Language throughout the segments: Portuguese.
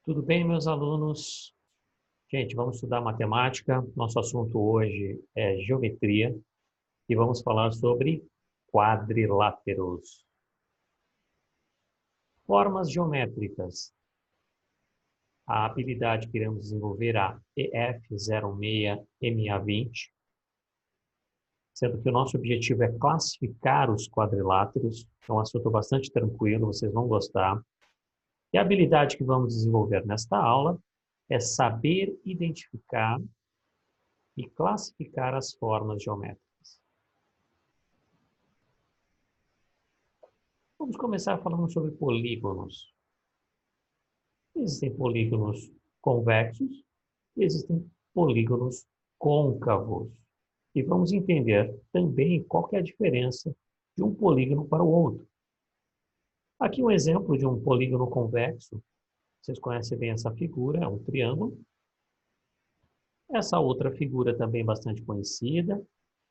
Tudo bem, meus alunos? Gente, vamos estudar matemática. Nosso assunto hoje é geometria e vamos falar sobre quadriláteros. Formas geométricas. A habilidade que iremos desenvolver a EF06MA20, sendo que o nosso objetivo é classificar os quadriláteros. É um assunto bastante tranquilo, vocês vão gostar. E a habilidade que vamos desenvolver nesta aula é saber identificar e classificar as formas geométricas. Vamos começar falando sobre polígonos. Existem polígonos convexos e existem polígonos côncavos. E vamos entender também qual que é a diferença de um polígono para o outro. Aqui um exemplo de um polígono convexo. Vocês conhecem bem essa figura, é um triângulo. Essa outra figura também bastante conhecida,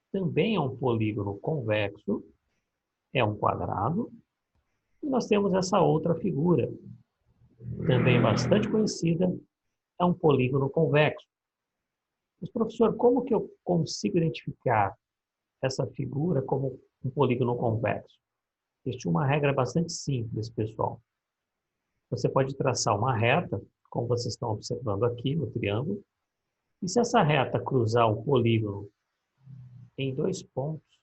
também é um polígono convexo, é um quadrado. E nós temos essa outra figura, também bastante conhecida, é um polígono convexo. Mas, professor, como que eu consigo identificar essa figura como um polígono convexo? Existe uma regra bastante simples, pessoal. Você pode traçar uma reta, como vocês estão observando aqui no triângulo, e se essa reta cruzar o polígono em dois pontos,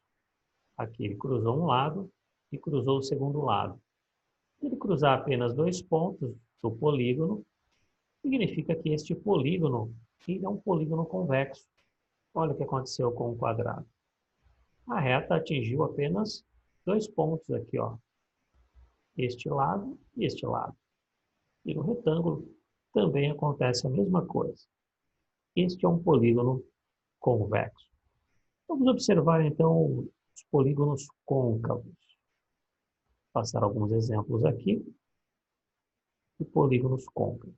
aqui ele cruzou um lado e cruzou o segundo lado. Se ele cruzar apenas dois pontos do polígono, significa que este polígono é um polígono convexo. Olha o que aconteceu com o quadrado. A reta atingiu apenas dois pontos aqui, ó. Este lado e este lado. E no retângulo também acontece a mesma coisa. Este é um polígono convexo. Vamos observar então os polígonos côncavos. Vou passar alguns exemplos aqui de polígonos côncavos.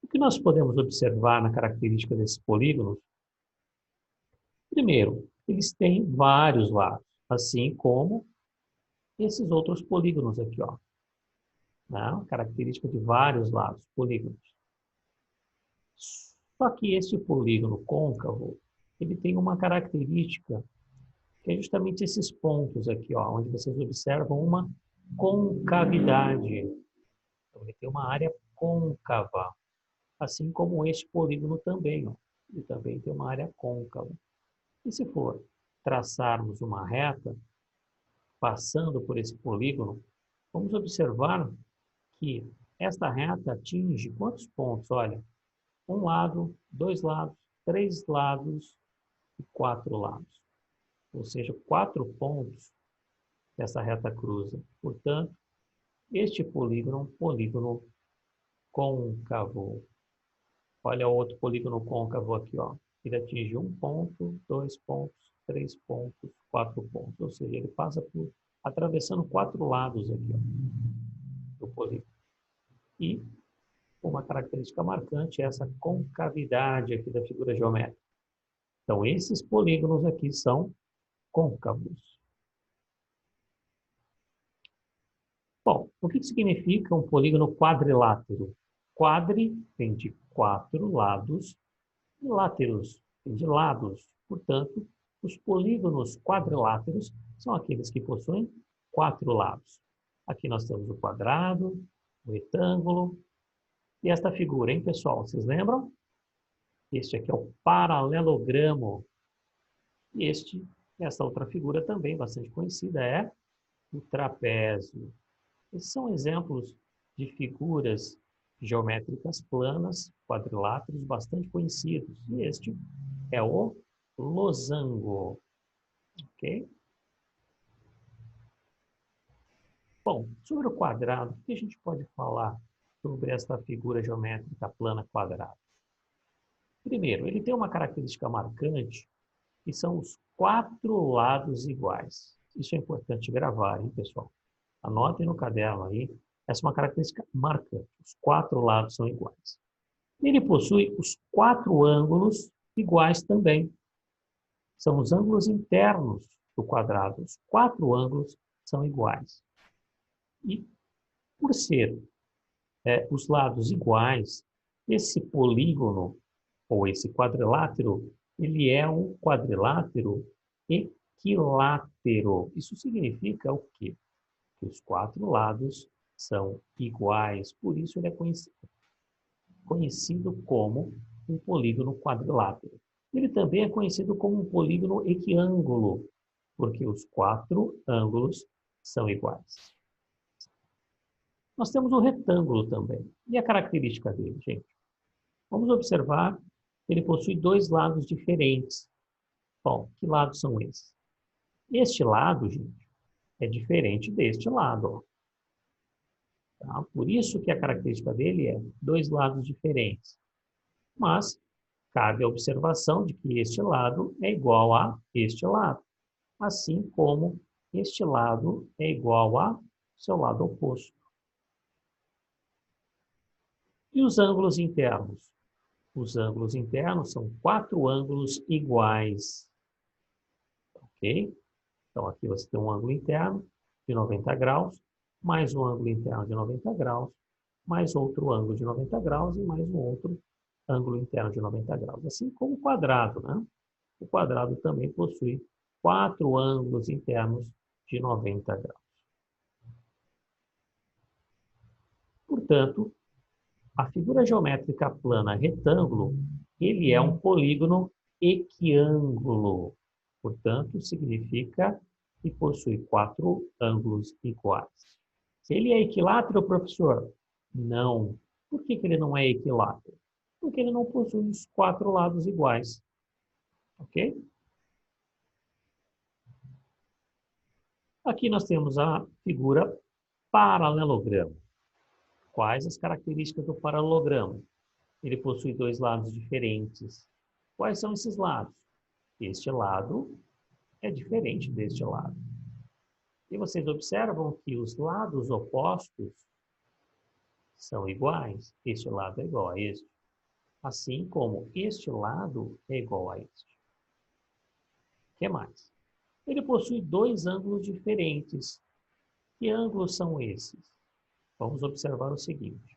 O que nós podemos observar na característica desses polígonos? Primeiro, eles têm vários lados, assim como esses outros polígonos aqui, ó. Né? Característica de vários lados, polígonos. Só que esse polígono côncavo, ele tem uma característica que é justamente esses pontos aqui, ó, onde vocês observam uma concavidade. Então, ele tem uma área côncava, assim como este polígono também, ó. Ele também tem uma área côncava. E se for traçarmos uma reta, passando por esse polígono, vamos observar que esta reta atinge quantos pontos? Olha, um lado, dois lados, três lados e quatro lados. Ou seja, quatro pontos que essa reta cruza. Portanto, este polígono é um polígono côncavo. Olha o outro polígono côncavo aqui, ó. Ele atinge um ponto, dois pontos, três pontos, quatro pontos. Ou seja, ele passa por atravessando quatro lados aqui, ó, do polígono. E uma característica marcante é essa concavidade aqui da figura geométrica. Então, esses polígonos aqui são côncavos. Bom, o que significa um polígono quadrilátero? Quadri vem de quatro lados e láteros vem de lados. Portanto, os polígonos quadriláteros são aqueles que possuem quatro lados. Aqui nós temos o quadrado, o retângulo e esta figura, hein, pessoal? Vocês lembram? Este aqui é o paralelogramo. E esta outra figura também bastante conhecida é o trapézio. Esses são exemplos de figuras geométricas planas, quadriláteros, bastante conhecidos. E este é o losango. Ok? Bom, sobre o quadrado, o que a gente pode falar sobre esta figura geométrica plana quadrada? Primeiro, ele tem uma característica marcante, que são os quatro lados iguais. Isso é importante gravar, hein, pessoal? Anotem no caderno aí. Essa é uma característica marcante. Os quatro lados são iguais. Ele possui os quatro ângulos iguais também. São os ângulos internos do quadrado. Os quatro ângulos são iguais. E, por ser os lados iguais, esse polígono ou esse quadrilátero, ele é um quadrilátero equilátero. Isso significa o quê? Que os quatro lados são iguais, por isso ele é conhecido como um polígono quadrilátero. Ele também é conhecido como um polígono equiângulo, porque os quatro ângulos são iguais. Nós temos o retângulo também. E a característica dele, gente? Vamos observar que ele possui dois lados diferentes. Bom, que lados são esses? Este lado, gente, é diferente deste lado. Ó. Tá? Por isso que a característica dele é dois lados diferentes. Mas cabe a observação de que este lado é igual a este lado, assim como este lado é igual a seu lado oposto. E os ângulos internos? Os ângulos internos são quatro ângulos iguais. Ok? Então, aqui você tem um ângulo interno de 90 graus, mais um ângulo interno de 90 graus, mais outro ângulo de 90 graus e mais um outro ângulo interno de 90 graus. Assim como o quadrado, né? O quadrado também possui quatro ângulos internos de 90 graus. Portanto, a figura geométrica plana retângulo, ele é um polígono equiângulo. Portanto, significa que possui quatro ângulos iguais. Ele é equilátero, professor? Não. Por que ele não é equilátero? Porque ele não possui os quatro lados iguais. Ok? Aqui nós temos a figura paralelogramo. Quais as características do paralelogramo? Ele possui dois lados diferentes. Quais são esses lados? Este lado é diferente deste lado. E vocês observam que os lados opostos são iguais. Este lado é igual a este. Assim como este lado é igual a este. O que mais? Ele possui dois ângulos diferentes. Que ângulos são esses? Vamos observar o seguinte.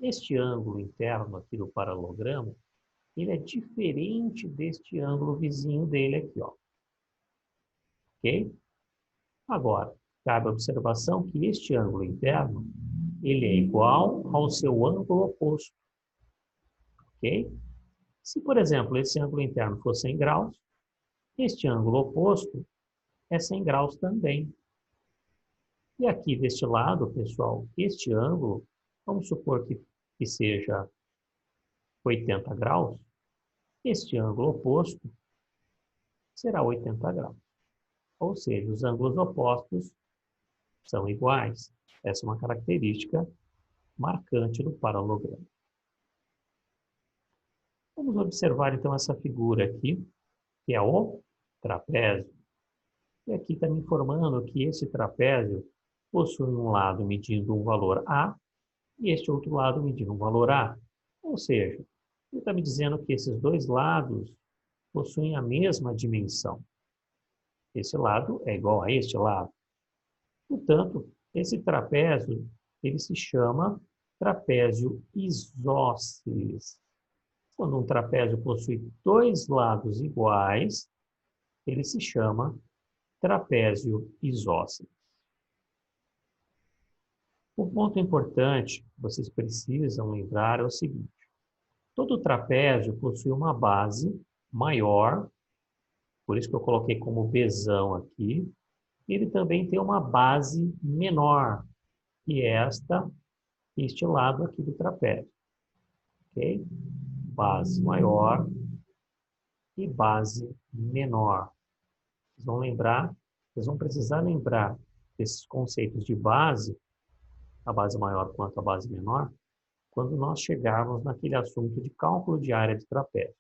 Este ângulo interno aqui do paralelogramo, ele é diferente deste ângulo vizinho dele aqui, ó. Ok? Agora, cabe a observação que este ângulo interno, ele é igual ao seu ângulo oposto. Ok? Se, por exemplo, esse ângulo interno for 100 graus, este ângulo oposto é 100 graus também. E aqui deste lado, pessoal, este ângulo, vamos supor que seja 80 graus, este ângulo oposto será 80 graus. Ou seja, os ângulos opostos são iguais. Essa é uma característica marcante do paralelogramo. Vamos observar então essa figura aqui, que é o trapézio. E aqui está me informando que esse trapézio possui um lado medindo um valor A e este outro lado medindo um valor A. Ou seja, ele está me dizendo que esses dois lados possuem a mesma dimensão. Esse lado é igual a este lado. Portanto, esse trapézio, ele se chama trapézio isósceles. Quando um trapézio possui dois lados iguais, ele se chama trapézio isósceles. Um ponto importante que vocês precisam lembrar é o seguinte. Todo trapézio possui uma base maior, por isso que eu coloquei como Bzão aqui. Ele também tem uma base menor, que é este lado aqui do trapézio. Ok? Base maior e base menor. Vocês vão precisar lembrar desses conceitos de base, a base maior quanto a base menor, quando nós chegarmos naquele assunto de cálculo de área de trapézio.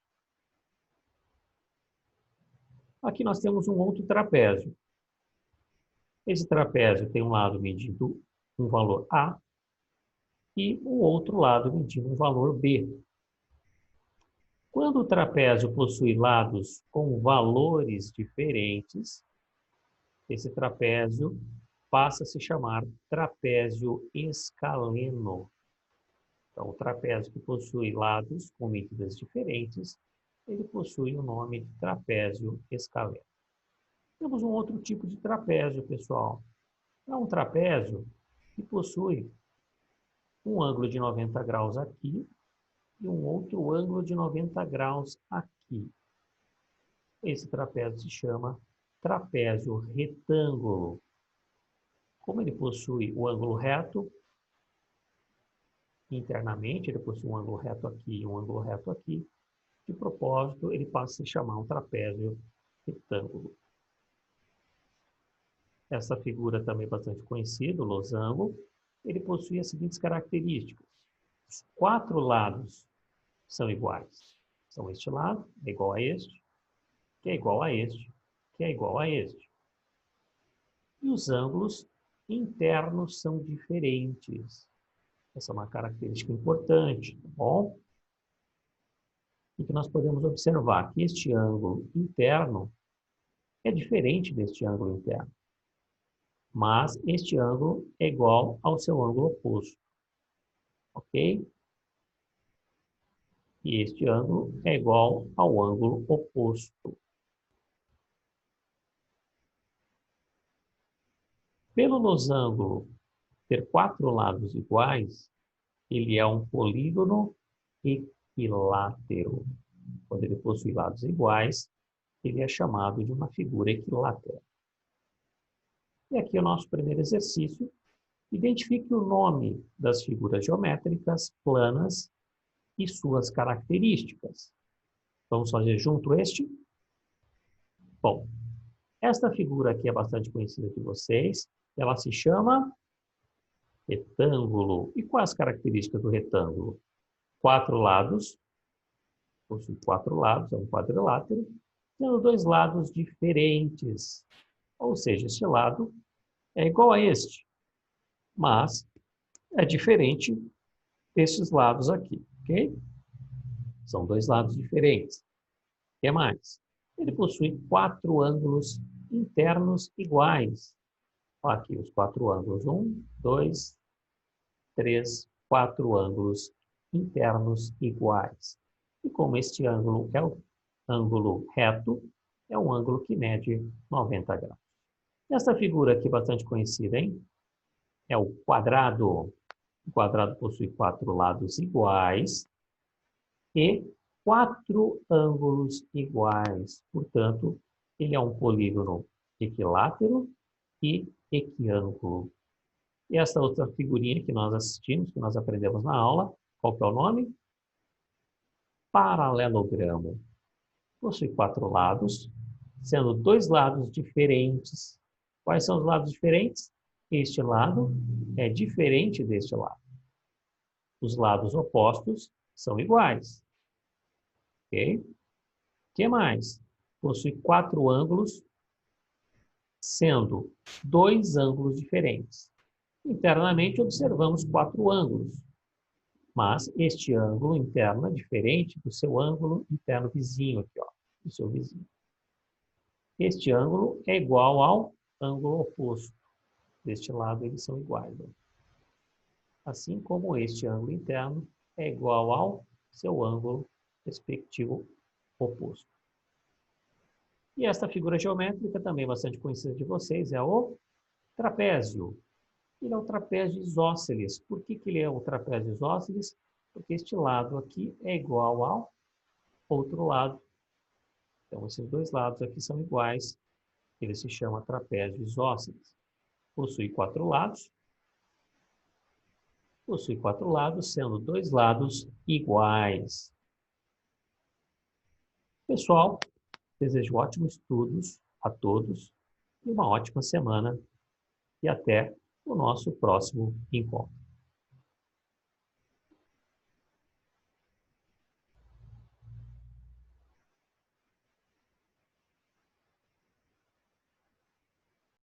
Aqui nós temos um outro trapézio. Esse trapézio tem um lado medindo um valor A e o outro lado medindo um valor B. Quando o trapézio possui lados com valores diferentes, esse trapézio passa a se chamar trapézio escaleno. Então, o trapézio que possui lados com medidas diferentes, ele possui o nome de trapézio escaleno. Temos um outro tipo de trapézio, pessoal. É um trapézio que possui um ângulo de 90 graus aqui e um outro ângulo de 90 graus aqui. Esse trapézio se chama trapézio retângulo. Como ele possui o ângulo reto, internamente ele possui um ângulo reto aqui e um ângulo reto aqui, de propósito, ele passa a se chamar um trapézio retângulo. Essa figura também é bastante conhecida, o losango, ele possui as seguintes características. Os 4 lados são iguais. Então, este lado é igual a este, que é igual a este, que é igual a este. E os ângulos internos são diferentes. Essa é uma característica importante, tá bom? E que nós podemos observar que este ângulo interno é diferente deste ângulo interno. Mas este ângulo é igual ao seu ângulo oposto. Ok? E este ângulo é igual ao ângulo oposto. Pelo losango ter 4 lados iguais, ele é um polígono equilátero. Quando ele possui lados iguais, ele é chamado de uma figura equilátera. E aqui é o nosso primeiro exercício. Identifique o nome das figuras geométricas planas e suas características. Vamos fazer junto este? Bom, esta figura aqui é bastante conhecida de vocês. Ela se chama retângulo. E quais as características do retângulo? 4 lados, possui 4 lados, é um quadrilátero, tendo 2 lados diferentes. Ou seja, este lado é igual a este, mas é diferente destes lados aqui, ok? São 2 lados diferentes. O que mais? Ele possui 4 ângulos internos iguais. Aqui os 4 ângulos. 1, 2, 3, 4 ângulos internos iguais. E como este ângulo é o ângulo reto, é um ângulo que mede 90 graus. Essa figura aqui bastante conhecida, hein? É o quadrado. O quadrado possui 4 lados iguais e 4 ângulos iguais. Portanto, ele é um polígono equilátero e equiângulo. E essa outra figurinha que nós assistimos, que nós aprendemos na aula, qual que é o nome? Paralelogramo. Possui 4 lados, sendo 2 lados diferentes. Quais são os lados diferentes? Este lado é diferente deste lado. Os lados opostos são iguais. Ok? O que mais? Possui 4 ângulos, sendo 2 ângulos diferentes. Internamente, observamos 4 ângulos. Mas este ângulo interno é diferente do seu ângulo interno vizinho aqui, ó, do seu vizinho. Este ângulo é igual ao ângulo oposto. Deste lado, eles são iguais. Ó. Assim como este ângulo interno é igual ao seu ângulo respectivo oposto. E esta figura geométrica, também bastante conhecida de vocês, é o trapézio. Ele é o trapézio isósceles. Por que ele é o trapézio isósceles? Porque este lado aqui é igual ao outro lado. Então, esses 2 lados aqui são iguais. Ele se chama trapézio isósceles. Possui 4 lados. Possui 4 lados, sendo 2 lados iguais. Pessoal, desejo ótimos estudos a todos e uma ótima semana. E até o nosso próximo encontro.